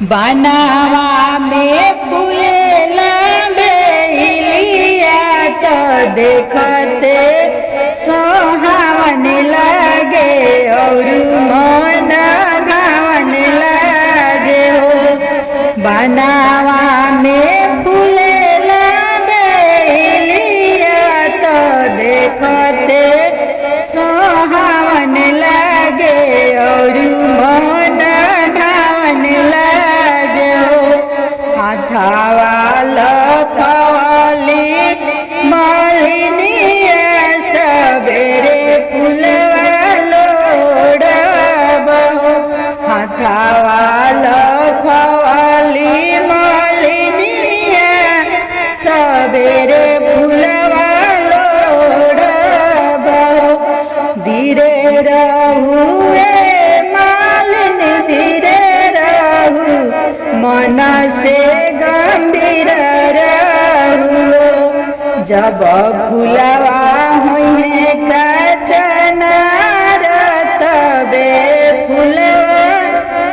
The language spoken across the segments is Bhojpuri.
बनावा में फूलेला बेलिया तो देखते सोहावन लगे और मन भावन लगे हो। बनावा में फूलेला बेलिया तो देखते सोहावन लगे और मन भावन लगे हो। हाथावा लखवाली मलिनिया सबेरे फूलवा लोड़ब हो। हाथावा लखवाली मलिनिया सबेरे फूलवा लोड़ब हो। धीरे रहू मालिन धीरे रहू मन से गंभीर रहू। जब फूलवा हुए कचनार तबे फूलवा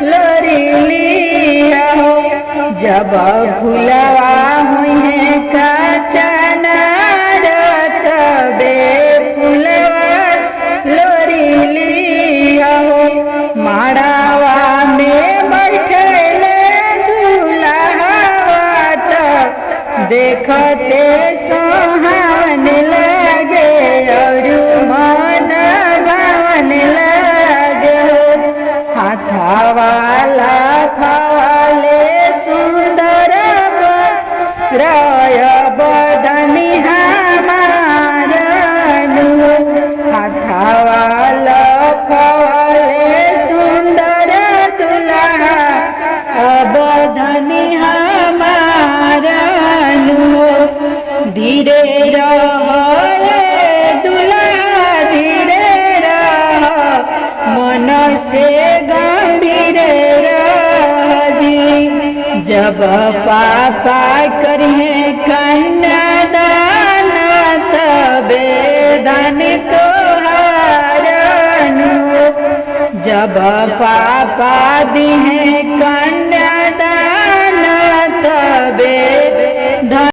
लोरिलिया हो। जब फूलवा हुए कचनार तबे फूलवा लोरिलिया हो। माड़ावा में बैठले दूल्हा तो देखते सोहावन लगे और मन भावन लगे हो। हाथावा लखवाले सुंदर राय बदनी हमारनु। हाथावा लखवाले सुंदर दुल्हा बदनी हमारनु। धीरे रह दुल्हा धीरे रह मन से गंभीर रह जी। जब पापा करिए कन्यादान तबे धन तोहारनु। जब पापा दिए कन्यादान तबे धन